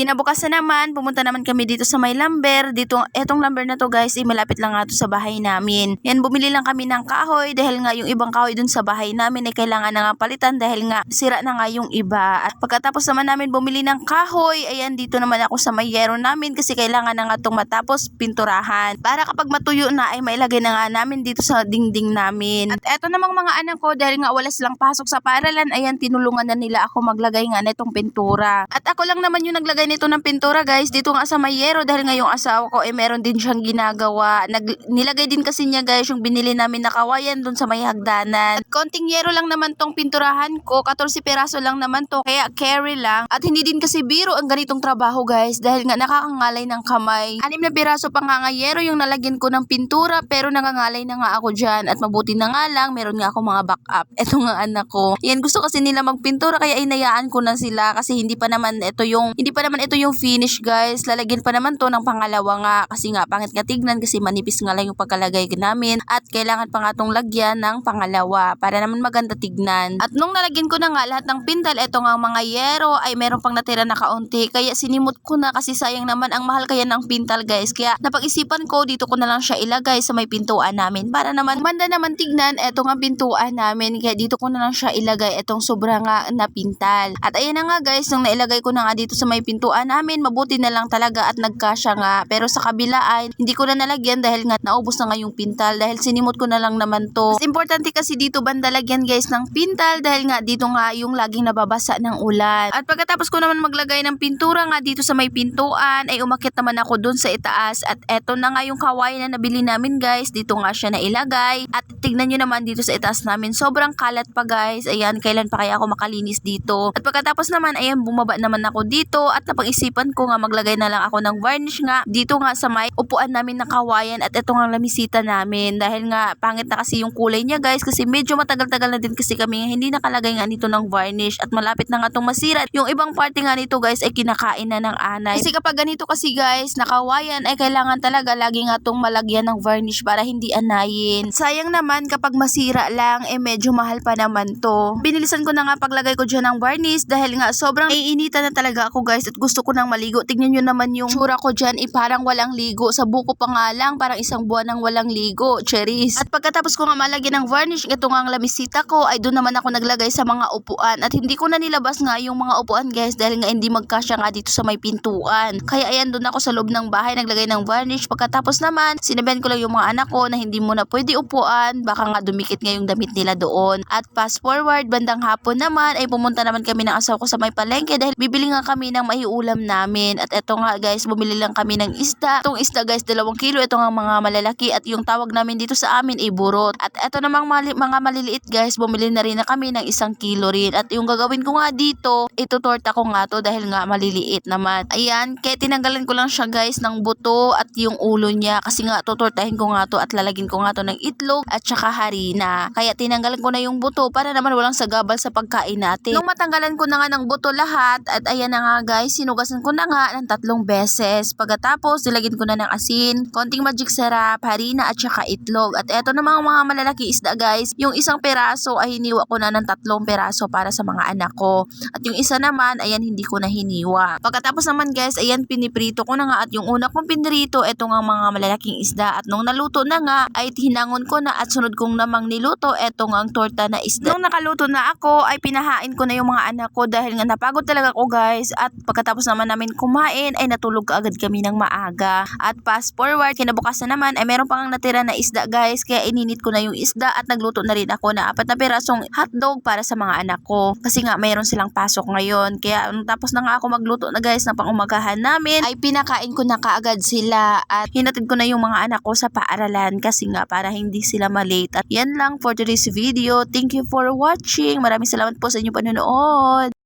kinabukasan naman, pumunta naman kami dito sa may lumber. Dito, etong lumber na to guys, malapit lang nga to sa bahay namin. Yan, bumili lang kami ng kahoy dahil nga yung ibang kahoy dun sa bahay namin ay kailangan na nga palitan dahil nga sira na nga yung iba. At pagkatapos naman namin bumili ng kahoy, ayan, dito naman ako sa may yero namin kasi kailangan na nga itong matapos pinturahan. Para kapag matuyo na ay mailagay na nga namin dito sa dingding namin. At eto namang mga anak ko, dahil nga wala silang pasok sa paaralan, ayan, tinulungan na nila ako maglagay nga nitong pintura. At ako lang naman yung naglagay nito ng pintura guys, dito nga sa may yero dahil nga yung asawa ko ay meron din siyang ginagawa. Nilagay din kasi niya guys yung binili namin na kawayan dun sa may hagdanan. At konting yero lang naman tong pinturahan ko, 14 piraso lang naman to, kaya carry lang. At hindi din kasi biro ang ganitong trabaho guys dahil nga nakakangalay ng kamay. 6 na piraso pa nga yero yung nalagyan ko ng pintura pero nangangalay na nga ako dyan. At mabuti na nga lang, meron nga ako mga backup. Eto nga anak ko. Yan, gusto kasi nila magpintura kaya inayaan ko na sila kasi hindi pa naman ito yung finish guys. Lalagyan pa naman to ng pangalawa nga kasi nga pangit nga tignan kasi manipis nga lang yung pagkalagay namin at kailangan pa nga tong lagyan ng pangalawa para naman maganda tignan. At nung nalagyan ko na nga lahat ng pintal, eto nga mga yero ay meron pang natira na kaunti kaya sinimot ko na kasi sayang naman ang mahal kaya ng pintal guys. Kaya napag-isipan ko dito ko na lang siya ilagay sa may pintuan namin para naman manda naman tignan eto nga pintuan namin kaya dito ko na lang siya ilagay etong sobra nga na pintal. At ayan na nga guys, nung nailagay ko na nga dito sa may pintuan namin, mabuti na lang talaga at nagkasya nga. Pero sa kabila ay hindi ko na nalagyan dahil nga naubos na nga yung pintal dahil sinimot ko na lang naman to. Mas importante kasi dito banda lagyan guys ng pintal dahil nga dito nga yung laging nababasa ng ulan. At pagkatapos ko naman maglagay ng pintura nga dito sa may pintuan ay umakyat naman ako dun sa itaas at eto na nga yung kawayan na nabili namin guys. Dito nga siya nailagay at tignan nyo naman dito sa itaas namin sobrang kalat pa guys. Ayan, kailan pa kaya ako makalinis dito. At pagkatapos naman ayan, bumaba naman ako dito at napag-isipan ko nga maglagay na lang ako ng varnish nga dito nga sa may upuan namin na kawayan at ito nga lamisita namin dahil nga pangit na kasi yung kulay niya guys kasi medyo matagal-tagal na din kasi kami hindi nakalagay nga nito ng varnish at malapit na nga itong masira. Yung ibang parte nga nito guys ay kinakain na ng anay. Kasi kapag ganito kasi guys na kawayan ay kailangan talaga lagi nga itong malagyan ng varnish para hindi anayin. Sayang naman kapag masira lang medyo mahal pa naman to. Binilisan ko na nga paglagay ko dyan ng varnish dahil nga sobrang iinitan na talaga ako guys at gusto ko nang maligo. Tignan nyo naman yung tsura ko dyan parang walang ligo. Sa buko pa nga lang parang isang buwan nang walang ligo. Cherries. At pagkatapos ko nga malagyan ng varnish, ito nga ang lamisita ko ay doon naman ako naglagay sa mga upuan at hindi ko na nilabas nga yung mga upuan guys dahil nga hindi magkasya nga dito sa may pintuan. Kaya ayan, doon ako sa loob ng bahay naglagay ng varnish. Pagkatapos naman sinabihan ko lang yung mga anak ko na hindi mo na pwede upuan, baka nga dumikit nga yung damit nila doon. At fast forward, bandang hapon naman ay pumunta naman kami ng asawa ko sa may palengke dahil bibili nga kami ng maiulam namin. At eto nga guys, bumili lang kami ng isda. Itong isda guys 2 kilo, ito nga mga malalaki at yung tawag namin dito sa amin ay burot. At eto namang mga maliliit guys, bumili na rin na kami ng 1 kilo rin. At yung gagawin ko nga dito, ito torta ko nga to dahil nga maliliit naman. Ayan, kaya tinanggalan ko lang siya guys ng buto at yung ulo niya kasi nga tutortahin ko nga to at lalagyan ko nga to ng itlog at saka harina. Kaya tinanggalan ko na yung buto para naman walang sagabal sa pagkain natin. Nung matanggalan ko na nga ng buto lahat at ayan na nga guys, sinugasan ko na nga ng 3 beses. Pagkatapos, nilagyan ko na ng asin, konting magic sarap, harina at saka itlog. At eto na mga malalaki isda guys, yung 1 peraso ay hiniwa ko na ng 3 peraso para sa mga anak ko. At yung isa naman, ayan, hindi ko na hiniwa. Pagkatapos naman guys, ayan, piniprito ko na nga at yung una kong pinrito, eto nga mga malalaking isda. At nung naluto na nga, ay hinangon ko na at sunod kong namang niluto, eto nga ang torta na isda. Nung nakaluto na ako, ay pinahain ko na yung mga anak ko dahil nga napagod talaga ako guys. At pagkatapos naman namin kumain, ay natulog agad kami ng maaga. At fast forward, kinabukasan naman, ay meron pang natira na isda guys. Kaya ininit ko na yung isda at nagluto na rin ako na 4 na pirasong hotdog para sa mga anak ko. Kasi nga mayroon silang pasok ngayon. Kaya tapos na nga ako magluto na guys na pangumagahan namin, ay pinakain ko na kaagad sila at hinatid ko na yung mga anak ko sa paaralan kasi nga para hindi sila malate. At yan lang for today's video. Thank you for watching. Maraming salamat po sa inyong panonood.